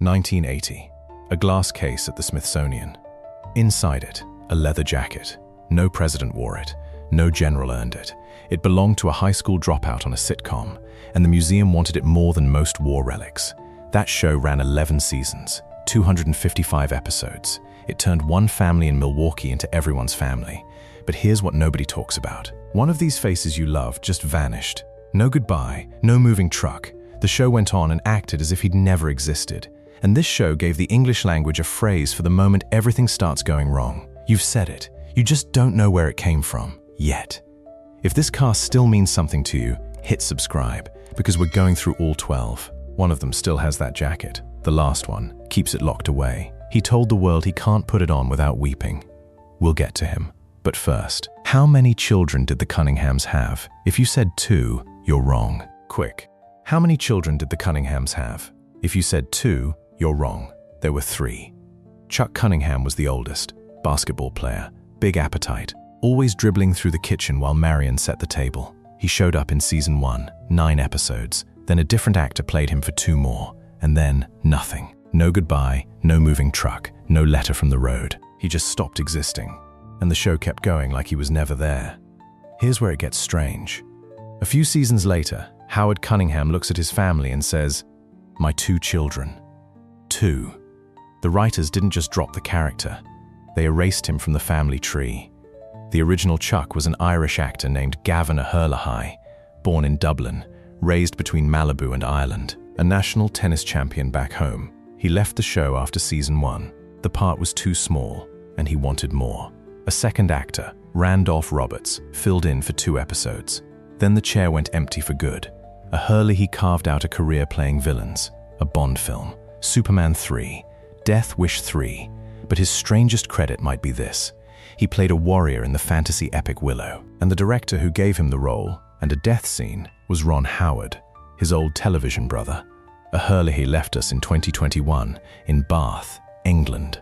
1980. A glass case at the Smithsonian. Inside it, a leather jacket. No president wore it. No general earned it. It belonged to a high school dropout on a sitcom, and the museum wanted it more than most war relics. That show ran 11 seasons, 255 episodes. It turned one family in Milwaukee into everyone's family. But here's what nobody talks about. One of these faces you loved just vanished. No goodbye, no moving truck. The show went on and acted as if he'd never existed. And this show gave the English language a phrase for the moment everything starts going wrong. You've said it. You just don't know where it came from, yet. If this cast still means something to you, hit subscribe, because we're going through all 12. One of them still has that jacket. The last one keeps it locked away. He told the world he can't put it on without weeping. We'll get to him. But first, how many children did the Cunninghams have? If you said 2, you're wrong. Quick. How many children did the Cunninghams have? If you said 2, you're wrong. There were 3. Chuck Cunningham was the oldest. Basketball player. Big appetite. Always dribbling through the kitchen while Marion set the table. He showed up in season 1, 9 episodes. Then a different actor played him for 2 more. And then nothing. No goodbye, no moving truck, no letter from the road. He just stopped existing. And the show kept going like he was never there. Here's where it gets strange. A few seasons later, Howard Cunningham looks at his family and says, "My 2 children." 2. The writers didn't just drop the character. They erased him from the family tree. The original Chuck was an Irish actor named Gavin O'Herlihy, born in Dublin, raised between Malibu and Ireland, a national tennis champion back home. He left the show after season 1. The part was too small, and he wanted more. A second actor, Randolph Roberts, filled in for 2 episodes. Then the chair went empty for good. O'Herlihy carved out a career playing villains, a Bond film, Superman 3, Death Wish 3, but his strangest credit might be this. He played a warrior in the fantasy epic Willow, and the director who gave him the role and a death scene was Ron Howard, his old television brother. O'Herlihy left us in 2021 in Bath, England.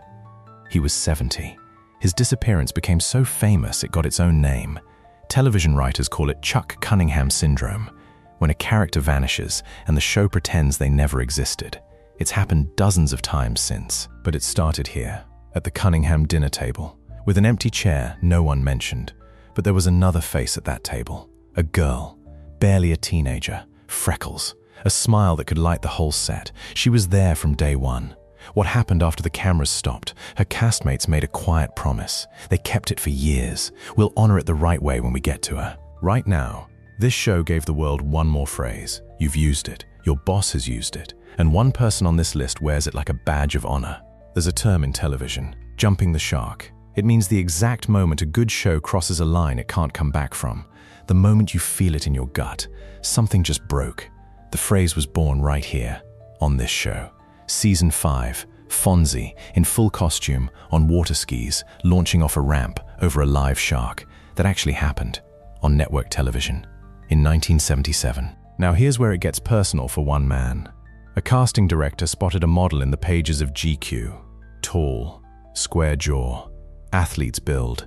He was 70. His disappearance became so famous it got its own name. Television writers call it Chuck Cunningham syndrome, when a character vanishes and the show pretends they never existed. It's happened dozens of times since, but it started here, at the Cunningham dinner table, with an empty chair no one mentioned. But there was another face at that table, a girl, barely a teenager, freckles, a smile that could light the whole set. She was there from day one. What happened after the cameras stopped? Her castmates made a quiet promise. They kept it for years. We'll honor it the right way when we get to her. Right now, this show gave the world one more phrase. You've used it. Your boss has used it. And one person on this list wears it like a badge of honor. There's a term in television, jumping the shark. It means the exact moment a good show crosses a line it can't come back from. The moment you feel it in your gut. Something just broke. The phrase was born right here, on this show. Season 5, Fonz, in full costume, on water skis, launching off a ramp over a live shark. That actually happened, on network television, in 1977. Now here's where it gets personal for one man. A casting director spotted a model in the pages of GQ. Tall, square jaw, athlete's build.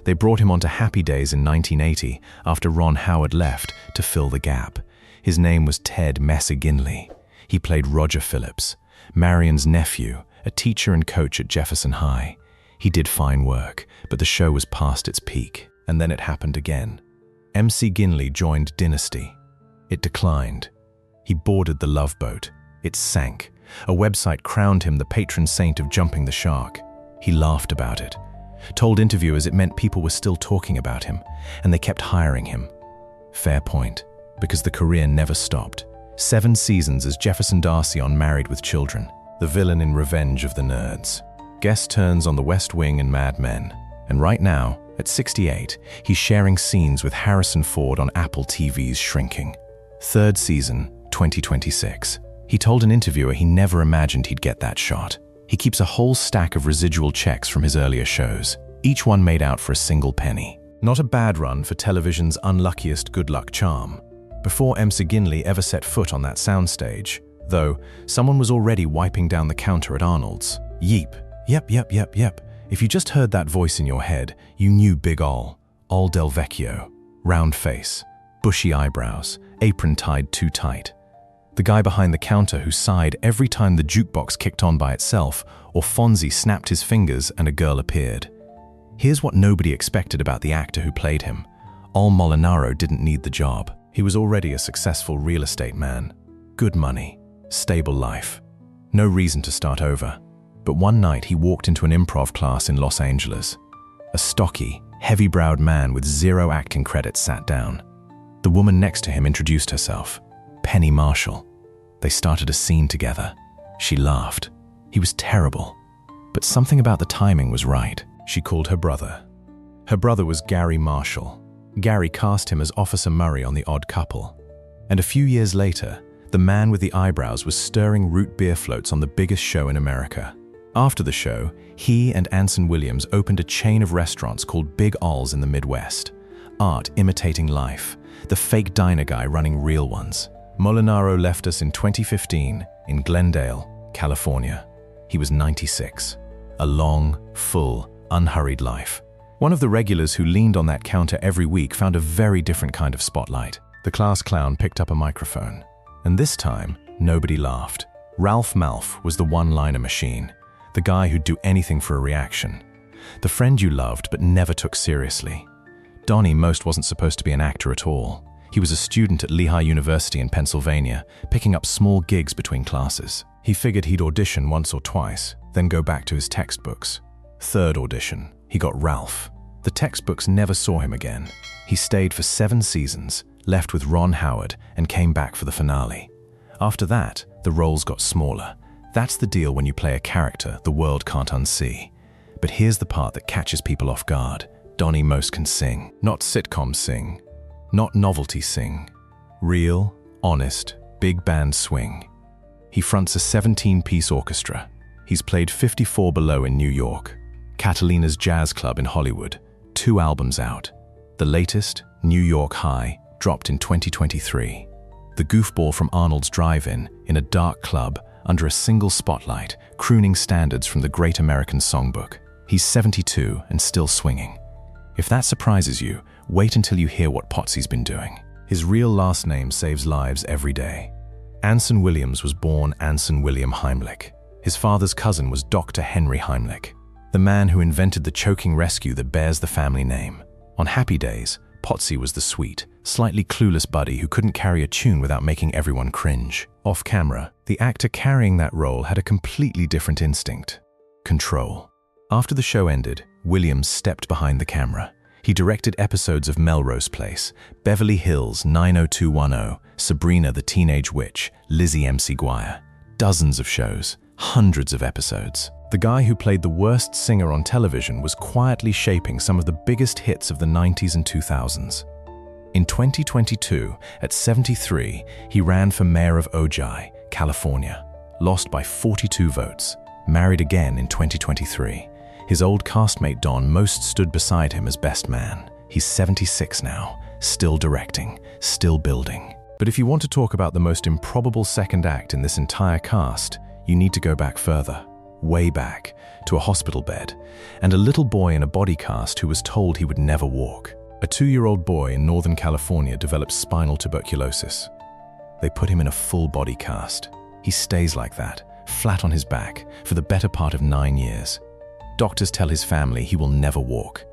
They brought him onto Happy Days in 1980 after Ron Howard left to fill the gap. His name was Ted McGinley. He played Roger Phillips, Marion's nephew, a teacher and coach at Jefferson High. He did fine work, but the show was past its peak. And then it happened again. McGinley joined Dynasty. It declined. He boarded the Love Boat. It sank. A website crowned him the patron saint of jumping the shark. He laughed about it. Told interviewers it meant people were still talking about him, and they kept hiring him. Fair point, because the career never stopped. 7 seasons as Jefferson Darcy on Married with Children, the villain in Revenge of the Nerds. Guest turns on The West Wing and Mad Men. And right now, at 68, he's sharing scenes with Harrison Ford on Apple TV's Shrinking. 3rd season, 2026. He told an interviewer he never imagined he'd get that shot. He keeps a whole stack of residual checks from his earlier shows, each one made out for a single penny. Not a bad run for television's unluckiest good luck charm. Before McGinley ever set foot on that soundstage, though, someone was already wiping down the counter at Arnold's. Yeep. Yep. If you just heard that voice in your head, you knew Big Ol Del Vecchio. Round face, bushy eyebrows, apron tied too tight. The guy behind the counter who sighed every time the jukebox kicked on by itself, or Fonzie snapped his fingers and a girl appeared. Here's what nobody expected about the actor who played him. Al Molinaro didn't need the job. He was already a successful real estate man. Good money, stable life. No reason to start over. But one night he walked into an improv class in Los Angeles. A stocky, heavy-browed man with 0 acting credits sat down. The woman next to him introduced herself, Penny Marshall. They started a scene together. She laughed. He was terrible. But something about the timing was right. She called her brother. Her brother was Gary Marshall. Gary cast him as Officer Murray on The Odd Couple. And a few years later, the man with the eyebrows was stirring root beer floats on the biggest show in America. After the show, he and Anson Williams opened a chain of restaurants called Big Al's in the Midwest. Art imitating life, the fake diner guy running real ones. Molinaro left us in 2015 in Glendale, California. He was 96. A long, full, unhurried life. One of the regulars who leaned on that counter every week found a very different kind of spotlight. The class clown picked up a microphone. And this time, nobody laughed. Ralph Malph was the one-liner machine. The guy who'd do anything for a reaction. The friend you loved but never took seriously. Donnie most wasn't supposed to be an actor at all. He was a student at Lehigh University in Pennsylvania, picking up small gigs between classes. He figured he'd audition once or twice, then go back to his textbooks. Third audition, he got Ralph. The textbooks never saw him again. He stayed for 7 seasons, left with Ron Howard, and came back for the finale. After that, the roles got smaller. That's the deal when you play a character the world can't unsee. But here's the part that catches people off guard. Donnie most can sing. Not sitcom sing. Not novelty sing. Real, honest, big band swing. He fronts a 17-piece orchestra. He's played 54 Below in New York, Catalina's Jazz Club in Hollywood, 2 albums out. The latest, New York High, dropped in 2023. The goofball from Arnold's Drive-In in a dark club under a single spotlight, crooning standards from the Great American Songbook. He's 72 and still swinging. If that surprises you, wait until you hear what Potsy's been doing. His real last name saves lives every day. Anson Williams was born Anson William Heimlich. His father's cousin was Dr. Henry Heimlich, the man who invented the choking rescue that bears the family name. On happy days, Potsy was the sweet, slightly clueless buddy who couldn't carry a tune without making everyone cringe. Off camera, the actor carrying that role had a completely different instinct: control. After the show ended, Williams stepped behind the camera. He directed episodes of Melrose Place, Beverly Hills 90210, Sabrina the Teenage Witch, Lizzie McGuire. Dozens of shows, hundreds of episodes. The guy who played the worst singer on television was quietly shaping some of the biggest hits of the 90s and 2000s. In 2022, at 73, he ran for mayor of Ojai, California, lost by 42 votes, married again in 2023. His old castmate Don most stood beside him as best man. He's 76 now, still directing, still building. But if you want to talk about the most improbable second act in this entire cast, you need to go back further, way back, to a hospital bed, and a little boy in a body cast who was told he would never walk. A 2-year-old boy in Northern California developed spinal tuberculosis. They put him in a full body cast. He stays like that, flat on his back, for the better part of 9 years. Doctors tell his family he will never walk.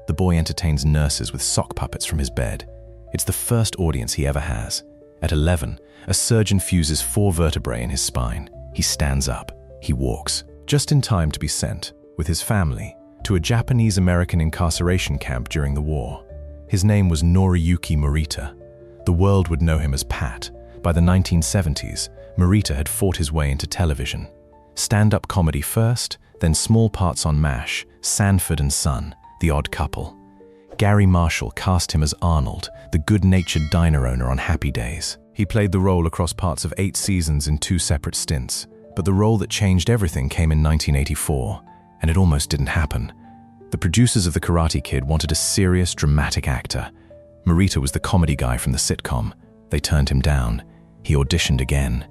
The boy entertains nurses with sock puppets from his bed. It's the first audience he ever has. At 11, a surgeon fuses 4 vertebrae in his spine. He stands up. He walks, just in time to be sent, with his family, to a Japanese-American incarceration camp during the war. His name was Noriyuki Morita. The world would know him as Pat. By the 1970s, Morita had fought his way into television. Stand-up comedy first, then small parts on MASH, Sanford and Son, The Odd Couple. Gary Marshall cast him as Arnold, the good-natured diner owner on Happy Days. He played the role across parts of 8 seasons in 2 separate stints, but the role that changed everything came in 1984, and it almost didn't happen. The producers of The Karate Kid wanted a serious, dramatic actor. Morita was the comedy guy from the sitcom. They turned him down. He auditioned again.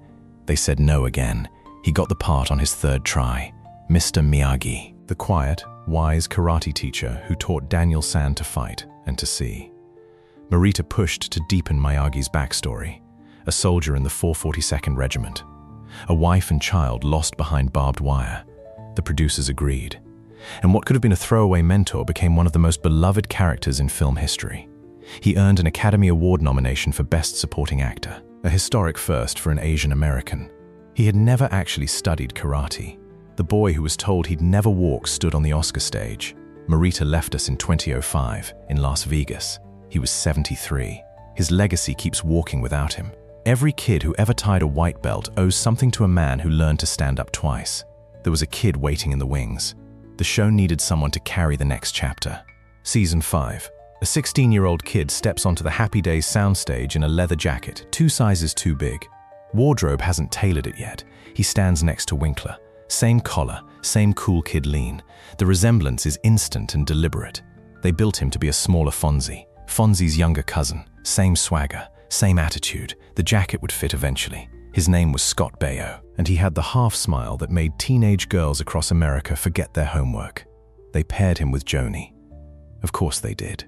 They said no again. He got the part on his 3rd try. Mr. Miyagi, the quiet, wise karate teacher who taught Daniel San to fight and to see. Morita pushed to deepen Miyagi's backstory. a soldier in the 442nd Regiment. A wife and child lost behind barbed wire. The producers agreed. And what could have been a throwaway mentor became one of the most beloved characters in film history. He earned an Academy Award nomination for Best Supporting Actor, a historic first for an Asian American. He had never actually studied karate. The boy who was told he'd never walk stood on the Oscar stage. Morita left us in 2005 in Las Vegas. He was 73. His legacy keeps walking without him. Every kid who ever tied a white belt owes something to a man who learned to stand up twice. There was a kid waiting in the wings. The show needed someone to carry the next chapter. Season 5. A 16-year-old kid steps onto the Happy Days soundstage in a leather jacket, 2 sizes too big. Wardrobe hasn't tailored it yet. He stands next to Winkler. Same collar, same cool kid lean. The resemblance is instant and deliberate. They built him to be a smaller Fonzie, Fonzie's younger cousin. Same swagger, same attitude. The jacket would fit eventually. His name was Scott Baio, and he had the half smile that made teenage girls across America forget their homework. They paired him with Joni. Of course they did.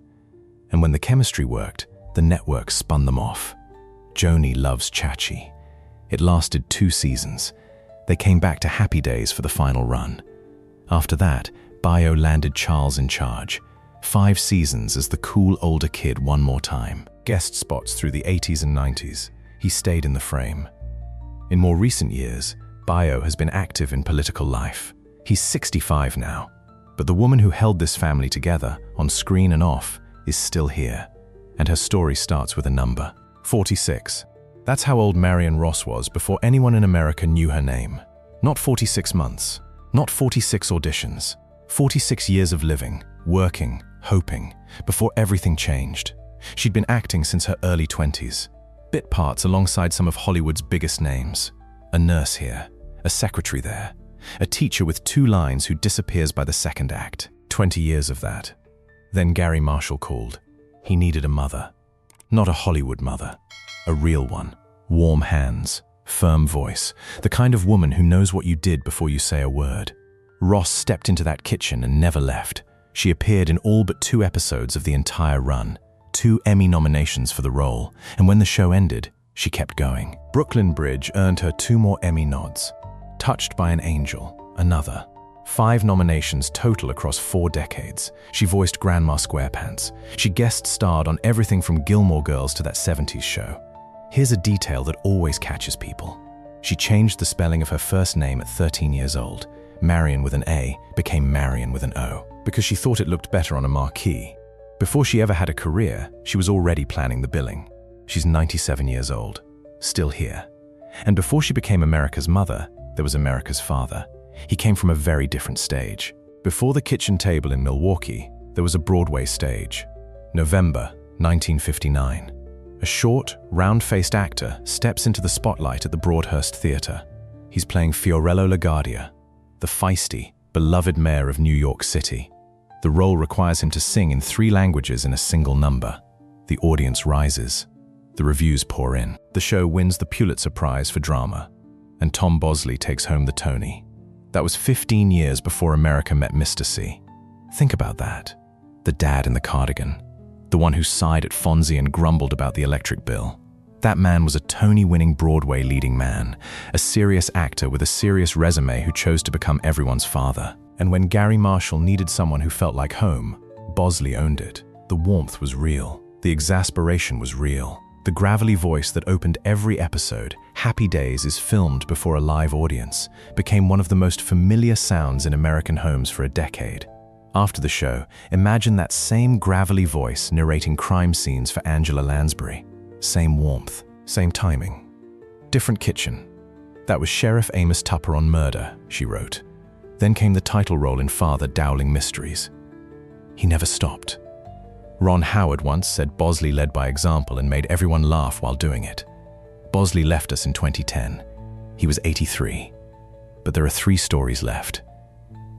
And when the chemistry worked, the network spun them off. Joni loves Chachi. It lasted 2 seasons. They came back to Happy Days for the final run. After that, Baio landed Charles in charge. 5 seasons as the cool older kid one more time. Guest spots through the 80s and 90s. He stayed in the frame. In more recent years, Baio has been active in political life. He's 65 now, but the woman who held this family together, on screen and off, is still here, and her story starts with a number, 46. That's how old Marion Ross was before anyone in America knew her name. Not 46 months, not 46 auditions, 46 years of living, working, hoping, before everything changed. She'd been acting since her early 20s. Bit parts alongside some of Hollywood's biggest names. A nurse here, a secretary there, a teacher with 2 lines who disappears by the second act. 20 years of that. Then Gary Marshall called. He needed a mother. Not a Hollywood mother, a real one. Warm hands, firm voice, the kind of woman who knows what you did before you say a word. Ross stepped into that kitchen and never left. She appeared in all but 2 episodes of the entire run. 2 Emmy nominations for the role, and when the show ended, she kept going. Brooklyn Bridge earned her 2 more Emmy nods. Touched by an Angel, another. 5 nominations total across 4 decades. She voiced Grandma Squarepants. She guest starred on everything from Gilmore Girls to that 70s show. Here's a detail that always catches people. She changed the spelling of her first name at 13 years old. Marion with an A became Marion with an O, because she thought it looked better on a marquee. Before she ever had a career, she was already planning the billing. She's 97 years old, still here. And before she became America's mother, there was America's father. He came from a very different stage. Before the kitchen table in Milwaukee, there was a Broadway stage. November 1959. A short, round-faced actor steps into the spotlight at the Broadhurst Theater. He's playing Fiorello LaGuardia, the feisty, beloved mayor of New York City. The role requires him to sing in 3 languages in a single number. The audience rises. The reviews pour in. The show wins the Pulitzer Prize for drama, and Tom Bosley takes home the Tony. That was 15 years before America met Mr. C. Think about that. The dad in the cardigan. The one who sighed at Fonzie and grumbled about the electric bill. That man was a Tony-winning Broadway leading man, a serious actor with a serious resume who chose to become everyone's father. And when Gary Marshall needed someone who felt like home, Bosley owned it. The warmth was real. The exasperation was real. The gravelly voice that opened every episode, Happy Days is filmed before a live audience, became one of the most familiar sounds in American homes for a decade. After the show, imagine that same gravelly voice narrating crime scenes for Angela Lansbury. Same warmth, same timing. Different kitchen. That was Sheriff Amos Tupper on Murder, she wrote. Then came the title role in Father Dowling Mysteries. He never stopped. Ron Howard once said Bosley led by example and made everyone laugh while doing it. Bosley left us in 2010. He was 83. But there are 3 stories left,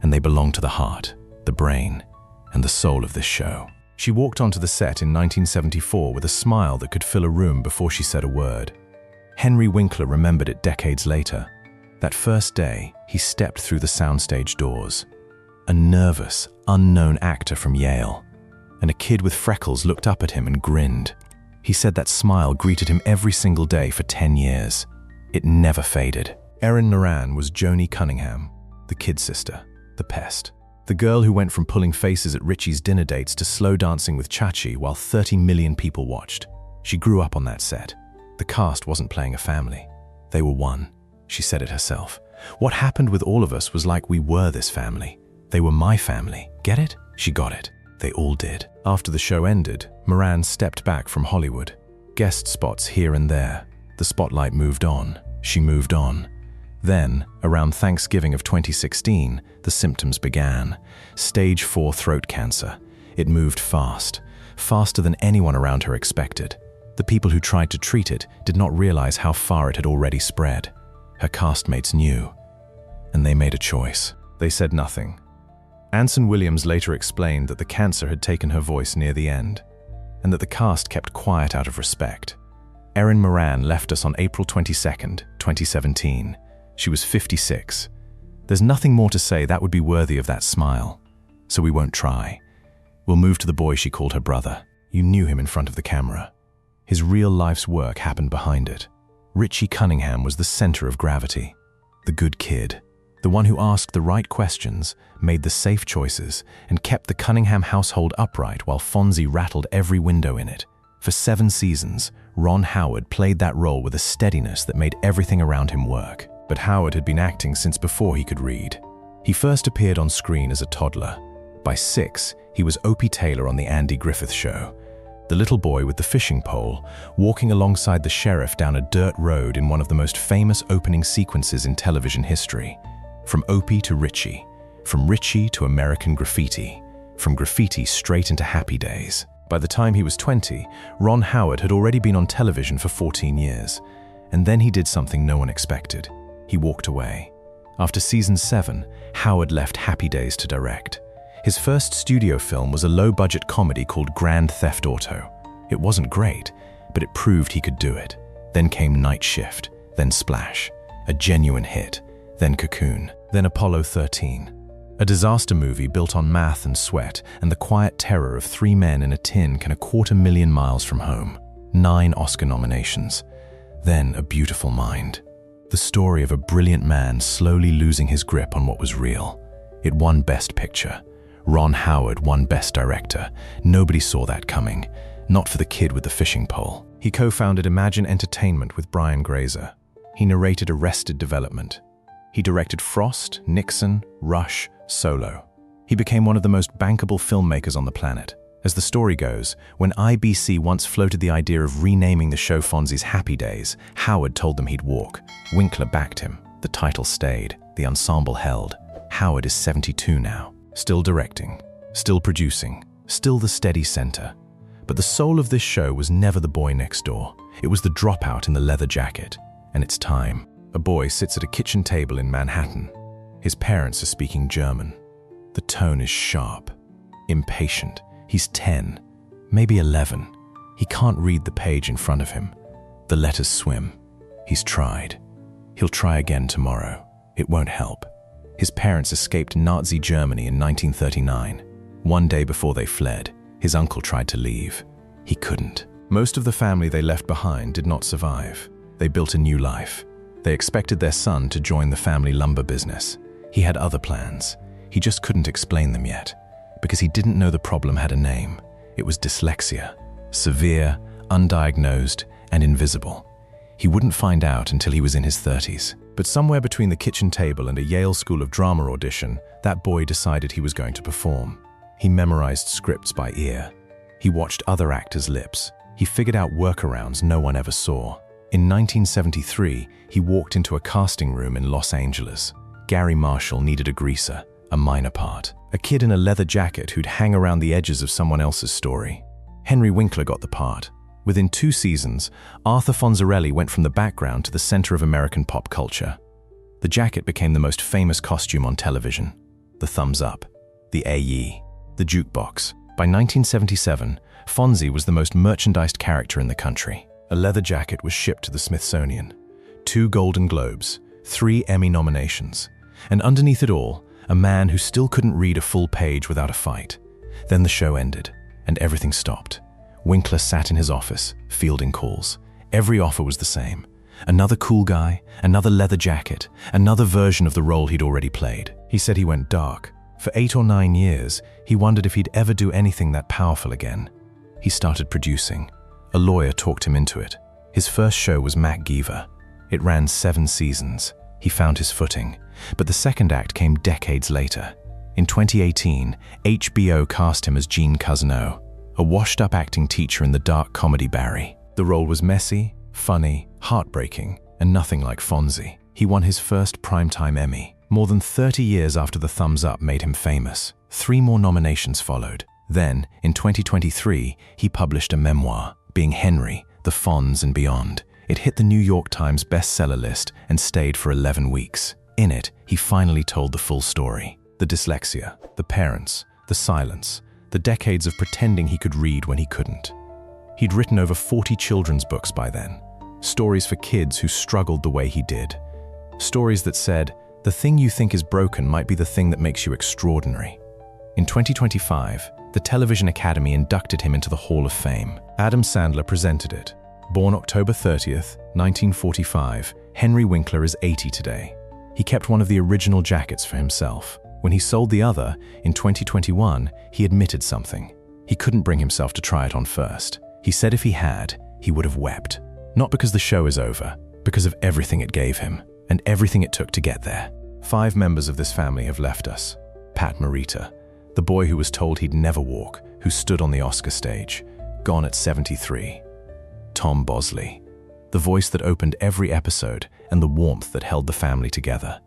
and they belong to the heart, the brain, and the soul of this show. She walked onto the set in 1974 with a smile that could fill a room before she said a word. Henry Winkler remembered it decades later. That first day, he stepped through the soundstage doors. A nervous, unknown actor from Yale. And a kid with freckles looked up at him and grinned. He said that smile greeted him every single day for 10 years. It never faded. Erin Moran was Joni Cunningham, the kid sister, the pest. The girl who went from pulling faces at Richie's dinner dates to slow dancing with Chachi while 30 million people watched. She grew up on that set. The cast wasn't playing a family. They were one. She said it herself. What happened with all of us was like we were this family. They were my family. Get it? She got it. They all did. After the show ended, Moran stepped back from Hollywood. Guest spots here and there. The spotlight moved on. She moved on. Then, around Thanksgiving of 2016, the symptoms began. Stage 4 throat cancer. It moved fast, faster than anyone around her expected. The people who tried to treat it did not realize how far it had already spread. Her castmates knew, and they made a choice. They said nothing. Anson Williams later explained that the cancer had taken her voice near the end, and that the cast kept quiet out of respect. Erin Moran left us on April 22nd, 2017. She was 56. There's nothing more to say that would be worthy of that smile, so we won't try. We'll move to the boy she called her brother. You knew him in front of the camera. His real life's work happened behind it. Richie Cunningham was the center of gravity. The good kid. The one who asked the right questions, made the safe choices, and kept the Cunningham household upright while Fonzie rattled every window in it. For 7 seasons, Ron Howard played that role with a steadiness that made everything around him work. But Howard had been acting since before he could read. He first appeared on screen as a toddler. By 6, he was Opie Taylor on The Andy Griffith Show, the little boy with the fishing pole, walking alongside the sheriff down a dirt road in one of the most famous opening sequences in television history. From Opie to Richie, from Richie to American Graffiti, from Graffiti straight into Happy Days. By the time he was 20, Ron Howard had already been on television for 14 years. And then he did something no one expected. He walked away. After season 7, Howard left Happy Days to direct. His first studio film was a low-budget comedy called Grand Theft Auto. It wasn't great, but it proved he could do it. Then came Night Shift, then Splash, a genuine hit, then Cocoon, then Apollo 13. A disaster movie built on math and sweat and the quiet terror of 3 men in a tin can 250,000 miles from home. 9 Oscar nominations. Then A Beautiful Mind. The story of a brilliant man slowly losing his grip on what was real. It won Best Picture. Ron Howard won Best Director. Nobody saw that coming. Not for the kid with the fishing pole. He co-founded Imagine Entertainment with Brian Grazer. He narrated Arrested Development. He directed Frost, Nixon, Rush, Solo. He became one of the most bankable filmmakers on the planet. As the story goes, when IBC once floated the idea of renaming the show Fonzie's Happy Days, Howard told them he'd walk. Winkler backed him. The title stayed. The ensemble held. Howard is 72 now. Still directing. Still producing. Still the steady center. But the soul of this show was never the boy next door. It was the dropout in the leather jacket. And it's time. A boy sits at a kitchen table in Manhattan. His parents are speaking German. The tone is sharp. Impatient. He's 10, maybe 11. He can't read the page in front of him. The letters swim. He's tried. He'll try again tomorrow. It won't help. His parents escaped Nazi Germany in 1939. One day before they fled, his uncle tried to leave. He couldn't. Most of the family they left behind did not survive. They built a new life. They expected their son to join the family lumber business. He had other plans. He just couldn't explain them yet. Because he didn't know the problem had a name. It was dyslexia. Severe, undiagnosed, and invisible. He wouldn't find out until he was in his 30s. But somewhere between the kitchen table and a Yale School of Drama audition, that boy decided he was going to perform. He memorized scripts by ear. He watched other actors' lips. He figured out workarounds no one ever saw. In 1973, he walked into a casting room in Los Angeles. Gary Marshall needed a greaser, a minor part. A kid in a leather jacket who'd hang around the edges of someone else's story. Henry Winkler got the part. Within 2 seasons, Arthur Fonzarelli went from the background to the center of American pop culture. The jacket became the most famous costume on television. The thumbs up, the AE, the jukebox. By 1977, Fonzie was the most merchandised character in the country. A leather jacket was shipped to the Smithsonian. 2 Golden Globes, 3 Emmy nominations. And underneath it all, a man who still couldn't read a full page without a fight. Then the show ended, and everything stopped. Winkler sat in his office, fielding calls. Every offer was the same. Another cool guy, another leather jacket, another version of the role he'd already played. He said he went dark. For 8 or 9 years, he wondered if he'd ever do anything that powerful again. He started producing. A lawyer talked him into it. His first show was McGinley. It ran 7 seasons. He found his footing. But the second act came decades later. In 2018, HBO cast him as Gene Cousineau, a washed-up acting teacher in the dark comedy Barry. The role was messy, funny, heartbreaking, and nothing like Fonzie. He won his first primetime Emmy. More than 30 years after the thumbs up made him famous, 3 more nominations followed. Then, in 2023, he published a memoir, Being Henry, The Fonz and Beyond. It hit the New York Times bestseller list and stayed for 11 weeks. In it, he finally told the full story. The dyslexia, the parents, the silence, the decades of pretending he could read when he couldn't. He'd written over 40 children's books by then. Stories for kids who struggled the way he did. Stories that said, the thing you think is broken might be the thing that makes you extraordinary. In 2025, the Television Academy inducted him into the Hall of Fame. Adam Sandler presented it. Born October 30th, 1945, Henry Winkler is 80 today. He kept one of the original jackets for himself. When he sold the other, in 2021, he admitted something. He couldn't bring himself to try it on first. He said if he had, he would have wept. Not because the show is over, because of everything it gave him, and everything it took to get there. 5 members of this family have left us. Pat Morita, the boy who was told he'd never walk, who stood on the Oscar stage, gone at 73. Tom Bosley, the voice that opened every episode and the warmth that held the family together,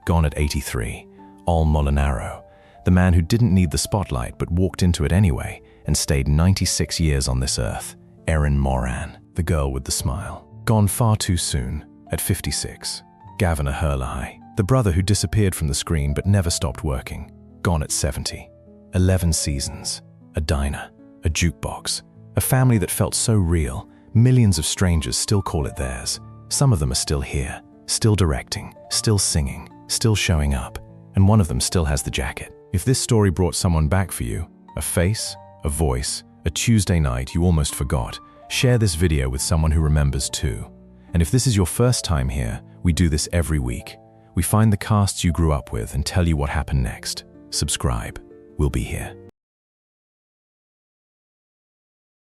gone at 83. Al Molinaro, the man who didn't need the spotlight but walked into it anyway and stayed 96 years on this earth. Erin Moran, the girl with the smile, gone far too soon, at 56. Gavin Herlihy, the brother who disappeared from the screen but never stopped working, gone at 70. 11 seasons, a diner, a jukebox, a family that felt so real, millions of strangers still call it theirs. Some of them are still here, still directing, still singing, still showing up, and one of them still has the jacket. If this story brought someone back for you, a face, a voice, a Tuesday night you almost forgot, share this video with someone who remembers too. And if this is your first time here, we do this every week. We find the casts you grew up with and tell you what happened next. Subscribe. We'll be here.